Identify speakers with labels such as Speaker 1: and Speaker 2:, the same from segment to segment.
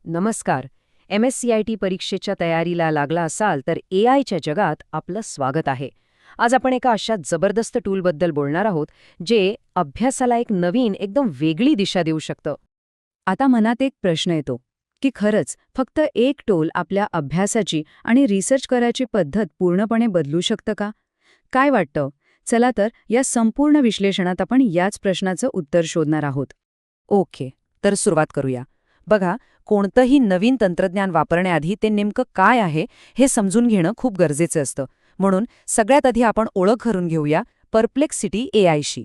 Speaker 1: नमस्कार. MSCIT परीक्षेच्या तयारीला लागला असाल तर AIच्या जगात आपलं स्वागत आहे. आज आपण एका अशा जबरदस्त टूलबद्दल बोलणार आहोत जे अभ्यासाला एक नवीन एकदम वेगळी दिशा देऊ शकतं.
Speaker 2: आता मनात एक प्रश्न येतो की खरंच फक्त एक टूल आपल्या अभ्यासाची आणि रिसर्च करायची पद्धत पूर्णपणे बदलू शकतं का? काय वाटतं? चला तर या संपूर्ण विश्लेषणात आपण याच प्रश्नाचं उत्तर शोधणार आहोत.
Speaker 1: ओके, तर सुरुवात करूया. बघा, कोणतंही नवीन तंत्रज्ञान वापरण्याआधी ते नेमकं काय आहे हे समजून घेणं खूप गरजेचं असतं. म्हणून सगळ्यात आधी आपण ओळख करून घेऊया परप्लेक्सिटी AIशी.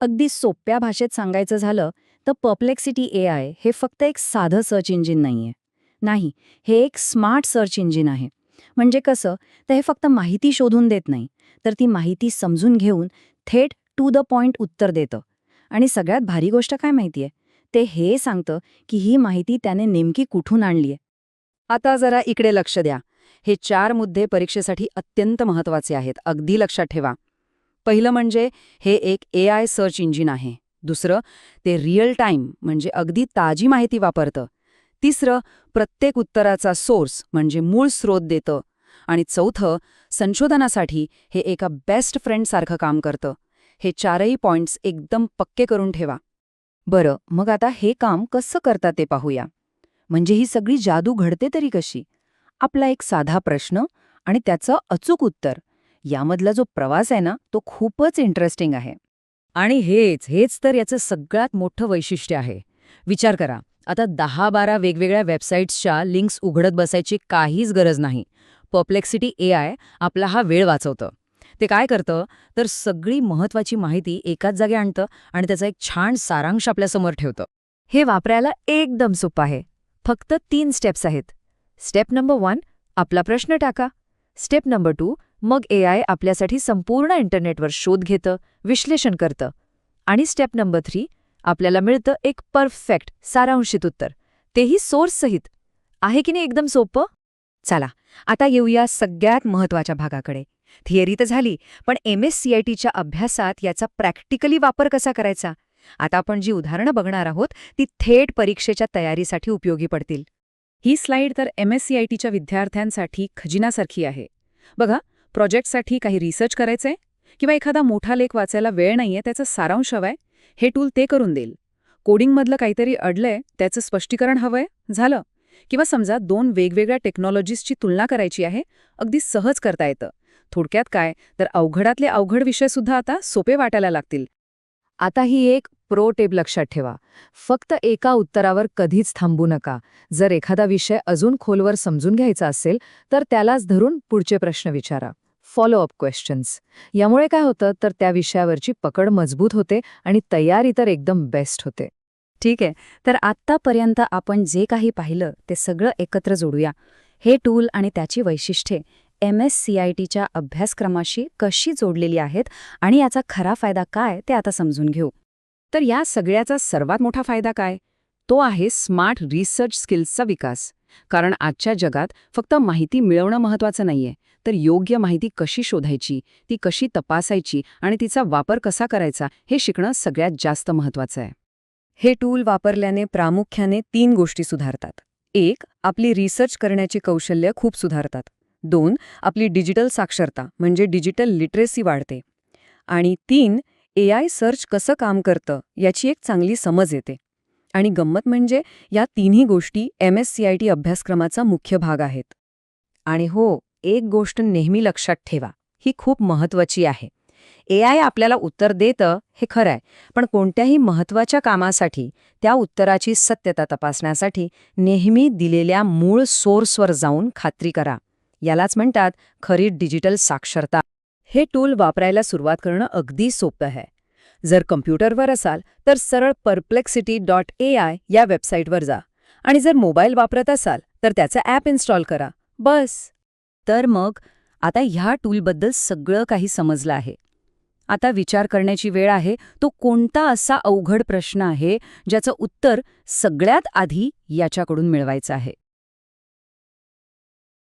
Speaker 2: अगदी सोप्या भाषेत सांगायचं झालं तर परप्लेक्सिटी AI हे फक्त एक साधं सर्च इंजिन नाहीये. नाही, हे एक स्मार्ट सर्च इंजिन आहे. म्हणजे कसं, तर हे फक्त माहिती शोधून देत नाही, तर ती माहिती समजून घेऊन थेट टू द पॉइंट उत्तर देतं. आणि सगळ्यात भारी गोष्ट काय माहितीये, ते हे सांगतं की ही माहिती त्याने नेमकी कुठून आणलीये.
Speaker 1: आता जरा इकडे लक्ष द्या. हे 4 मुद्दे परीक्षेसाठी अत्यंत महत्त्वाचे आहेत, अगदी लक्षात ठेवा. पहिलं म्हणजे हे एक AI सर्च इंजिन आहे. दुसरं, ते रिअल टाईम म्हणजे अगदी ताजी माहिती वापरतं. तिसरं, प्रत्येक उत्तराचा सोर्स म्हणजे मूळ स्रोत देतं. आणि चौथं, संशोधनासाठी हे एका बेस्ट फ्रेंडसारखं काम करतं. हे 4ही पॉइंट्स एकदम पक्के करून ठेवा.
Speaker 2: बरं, मग आता हे काम कसं करतात ते पाहूया. म्हणजे ही सगळी जादू घडते तरी कशी? आपला एक साधा प्रश्न आणि त्याचं अचूक उत्तर यामधला जो प्रवास आहे ना, तो खूपच इंटरेस्टिंग आहे.
Speaker 1: आणि हेच तर याचं सगळ्यात मोठं वैशिष्ट्य आहे. विचार करा, आता 10-12 वेगवेगळ्या वेबसाईट्सच्या लिंक्स उघडत बसायची काहीच गरज नाही. परप्लेक्सिटी AI आपला हा वेळ वाचवतं. ते काय करतं, तर सगळी महत्त्वाची माहिती एकाच जागी आणतं आणि त्याचा एक छान सारांश आपल्यासमोर ठेवतं.
Speaker 2: हे वापरायला एकदम सोपं आहे. फक्त 3 स्टेप्स आहेत. स्टेप नंबर 1, आपला प्रश्न टाका. स्टेप नंबर 2, मग AI आपल्यासाठी संपूर्ण इंटरनेटवर शोध घेतं, विश्लेषण करतं. आणि स्टेप नंबर 3, आपल्याला मिळतं एक परफेक्ट सारांशित उत्तर, तेही सोर्ससहित. आहे की नाही एकदम सोपं? चला, आता येऊया सगळ्यात महत्त्वाच्या भागाकडे. थिअरी तर झाली, पण MSCITच्या अभ्यासात याचा प्रॅक्टिकली वापर कसा करायचा? आता आपण जी उदाहरणं बघणार आहोत ती थेट परीक्षेच्या तयारीसाठी उपयोगी पडतील.
Speaker 1: ही स्लाईड तर MSCITच्या विद्यार्थ्यांसाठी खजिनासारखी आहे. बघा, प्रोजेक्टसाठी काही रिसर्च करायचंय किंवा एखादा मोठा लेख वाचायला वेळ नाहीये, त्याचा सारांश हवाय, हे टूल ते करून देईल. कोडिंगमधलं काहीतरी अडलंय, त्याचं स्पष्टीकरण हवंय, झालं. किंवा समजा 2 वेगवेगळ्या टेक्नॉलॉजीजची तुलना करायची आहे, अगदी सहज करता येतं. थोडक्यात काय, तर अवघडातले अवघड विषयसुद्धा आता सोपे वाटायला लागतील.
Speaker 2: आता ही एक प्रो टिप लक्षात ठेवा. फक्त एका उत्तरावर कधीच थांबू नका. जर एखादा विषय अजून खोलवर समजून घ्यायचा असेल तर त्यालाच धरून पुढचे प्रश्न विचारा. Follow up questions. यामुळे काय होतं, तर त्या विषयावरची पकड मजबूत होते आणि तयारी तर एकदम बेस्ट होते. ठीक आहे, तर आत्तापर्यंत आपण जे काही पाहिलं ते सगळं एकत्र जोडूया. हे टूल आणि त्याची वैशिष्ट्ये MSCITच्या अभ्यासक्रमाशी कशी जोडलेली आहेत आणि याचा खरा फायदा काय ते आता समजून घेऊ.
Speaker 1: तर या सगळ्याचा सर्वात मोठा फायदा काय? तो आहे स्मार्ट रिसर्च स्किल्सचा विकास. कारण आजच्या जगात फक्त माहिती मिळवणं महत्त्वाचं नाहीये, तर योग्य माहिती कशी शोधायची, ती कशी तपासायची आणि तिचा वापर कसा करायचा हे शिकणं सगळ्यात जास्त महत्त्वाचं आहे.
Speaker 2: हे टूल वापरल्याने प्रामुख्याने 3 गोष्टी सुधारतात. 1, आपली रिसर्च करण्याची कौशल्य खूप सुधारतात. 2, आपली डिजिटल साक्षरता म्हणजे डिजिटल लिटरेसी वाढते. आणि 3, AI सर्च कसं काम करतं याची एक चांगली समज येते. आणि गंमत म्हणजे या तिन्ही गोष्टी MSCIT अभ्यासक्रमाचा मुख्य भाग आहेत. आणि हो, एक गोष्ट नेहमी लक्षात ठेवा, ही खूप महत्त्वाची आहे. AI आपल्याला उत्तर देतं हे खरं आहे, पण कोणत्याही महत्त्वाच्या कामासाठी त्या उत्तराची सत्यता तपासण्यासाठी नेहमी दिलेल्या मूळ सोर्सवर जाऊन खात्री करा. यालाच म्हणतात खरी डिजिटल साक्षरता. हे टूल वापरायला सुरुवात करणं अगदी सोपं आहे. जर कम्प्युटरवर असाल तर सरळ perplexity.ai या वेबसाईटवर जा आणि जर मोबाईल वापरत असाल तर त्याचं ॲप इन्स्टॉल करा. बस. तर मग आता ह्या टूलबद्दल सगळं काही समजलं आहे. आता विचार करण्याची वेळ आहे, तो कोणता असा अवघड प्रश्न आहे ज्याचं उत्तर सगळ्यात आधी याच्याकडून मिळवायचं आहे.